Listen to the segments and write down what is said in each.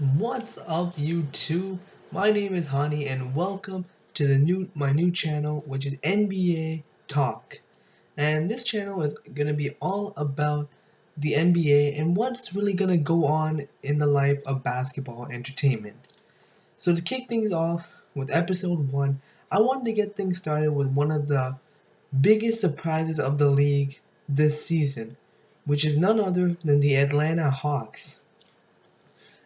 What's up, YouTube? My name is Hani, and welcome to my new channel, which is NBA Talk. And this channel is gonna be all about the NBA and what's really gonna go on in the life of basketball entertainment. So to kick things off with episode 1, I wanted to get things started with one of the biggest surprises of the league this season, which is none other than the Atlanta Hawks.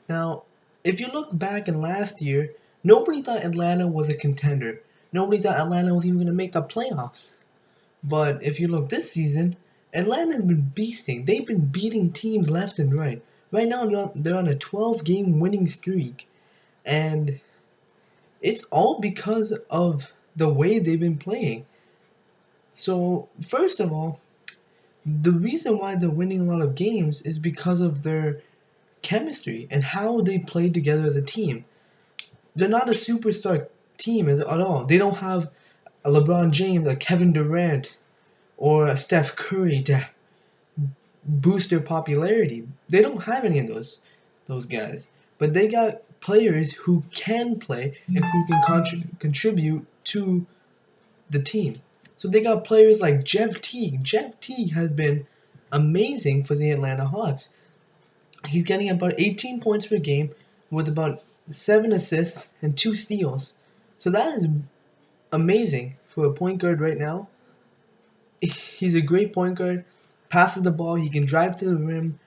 Now, if you look back in last year, nobody thought Atlanta was a contender. Nobody thought Atlanta was even going to make the playoffs. But if you look this season, Atlanta's been beasting. They've been beating teams left and right. Right now, they're on a 12-game winning streak. And it's all because of the way they've been playing. So, first of all, the reason why they're winning a lot of games is because of their chemistry and how they play together as a team. They're not a superstar team at all. They don't have a LeBron James, a Kevin Durant, or a Steph Curry to boost their popularity. They don't have any of those guys. But they got players who can play and who can contribute to the team. So they got players like Jeff Teague. Jeff Teague has been amazing for the Atlanta Hawks. He's getting about 18 points per game with about 7 assists and 2 steals. So that is amazing for a point guard right now. He's a great point guard, passes the ball, he can drive to the rim,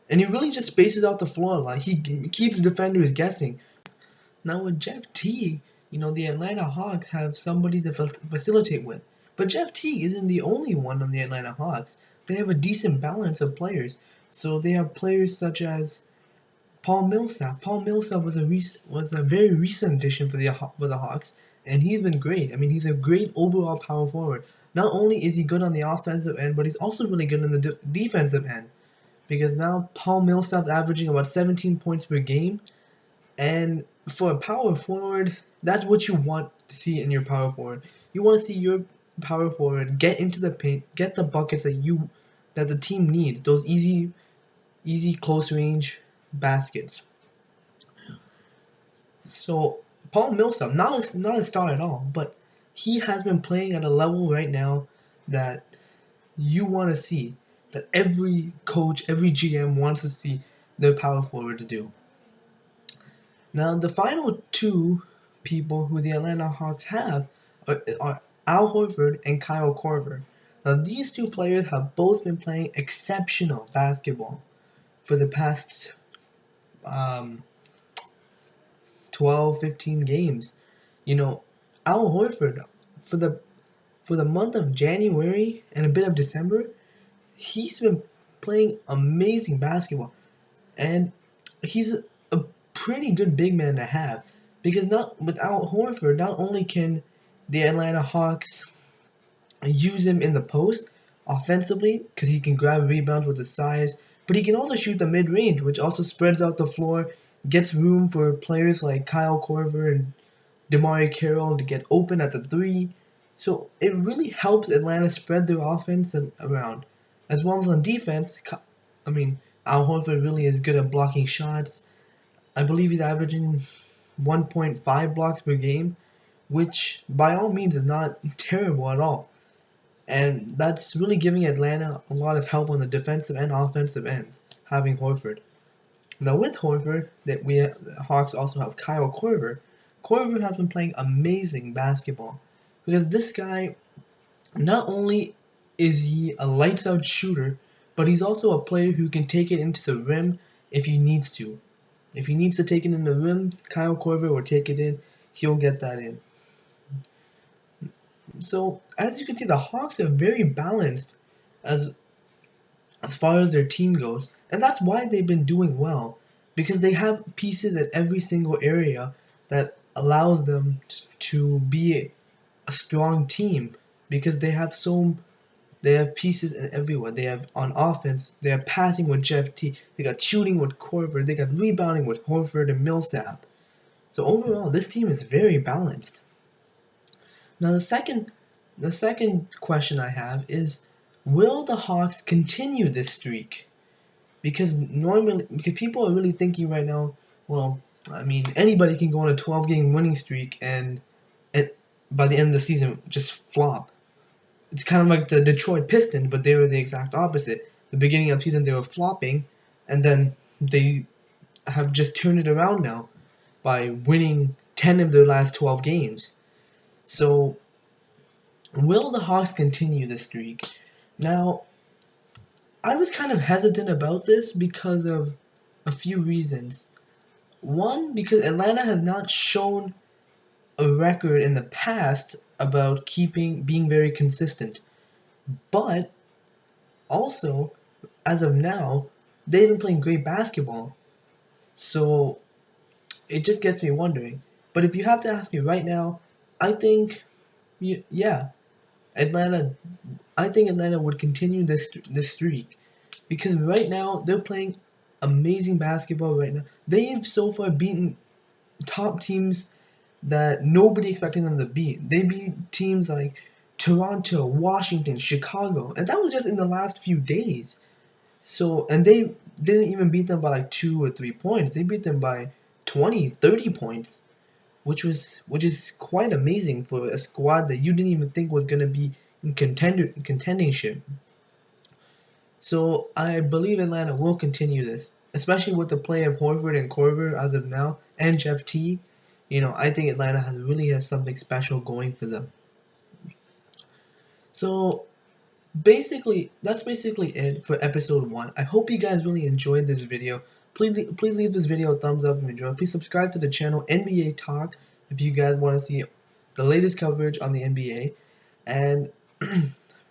and he really just spaces out the floor a lot. He keeps defenders guessing. Now with Jeff Teague, the Atlanta Hawks have somebody to facilitate with. But Jeff Teague isn't the only one on the Atlanta Hawks. They have a decent balance of players. So they have players such as Paul Millsap. Paul Millsap was a very recent addition for the Hawks, and he's been great. I mean, he's a great overall power forward. Not only is he good on the offensive end, but he's also really good on the defensive end. Because now Paul Millsap's averaging about 17 points per game, and for a power forward, that's what you want to see in your power forward. You want to see your power forward get into the paint, get the buckets that the team needs, those easy close range baskets. So Paul Millsap, not a star at all, but he has been playing at a level right now that you want to see, that every coach, every GM wants to see their power forward to do. Now the final two people who the Atlanta Hawks have are Al Horford and Kyle Korver. Now these two players have both been playing exceptional basketball for the past 12, 15 games. Al Horford, for the month of January and a bit of December, he's been playing amazing basketball. And he's a pretty good big man to have. Because without Horford, not only can the Atlanta Hawks use him in the post offensively, because he can grab rebounds with his size, but he can also shoot the mid-range, which also spreads out the floor, gets room for players like Kyle Korver and DeMar Carroll to get open at the 3. So it really helps Atlanta spread their offense around. As well as on defense, Al Horford really is good at blocking shots. I believe he's averaging 1.5 blocks per game, which by all means is not terrible at all. And that's really giving Atlanta a lot of help on the defensive and offensive end, having Horford. Now with Horford, the Hawks also have Kyle Korver. Korver has been playing amazing basketball because this guy, not only is he a lights-out shooter, but he's also a player who can take it into the rim if he needs to. If he needs to take it in the rim, Kyle Korver will take it in. He'll get that in. So as you can see, the Hawks are very balanced as far as their team goes, and that's why they've been doing well, because they have pieces at every single area that allows them to be a strong team, because they have pieces in everywhere. They have on offense, they have passing with Jeff T, they got shooting with Korver, they got rebounding with Horford and Millsap. So overall, this team is very balanced. Now the second question I have is, will the Hawks continue this streak? Because people are really thinking right now well, I mean, anybody can go on a 12-game winning streak and by the end of the season just flop. It's kind of like the Detroit Pistons, but they were the exact opposite. The beginning of the season they were flopping, and then they have just turned it around now by winning 10 of their last 12 games. So, will the Hawks continue this streak? Now, I was kind of hesitant about this because of a few reasons. One, because Atlanta has not shown a record in the past about being very consistent. But also, as of now, they've been playing great basketball. So it just gets me wondering. But if you have to ask me right now, I think, yeah, Atlanta. I think Atlanta would continue this streak because right now they're playing amazing basketball. Right now, they've so far beaten top teams that nobody expected them to beat. They beat teams like Toronto, Washington, Chicago, and that was just in the last few days. So, and they didn't even beat them by like 2 or 3 points. They beat them by 20, 30 points, which is quite amazing for a squad that you didn't even think was going to be in contendingship. So, I believe Atlanta will continue this, especially with the play of Horford and Korver as of now, and Jeff T. I think Atlanta really has something special going for them. So, that's basically it for episode 1. I hope you guys really enjoyed this video. Please leave this video a thumbs up if you enjoyed. Please subscribe to the channel NBA Talk if you guys want to see the latest coverage on the NBA. And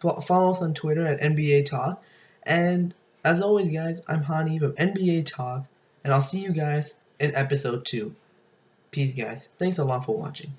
follow us on Twitter at NBA Talk. And as always, guys, I'm Hani from NBA Talk, and I'll see you guys in episode 2. Peace, guys. Thanks a lot for watching.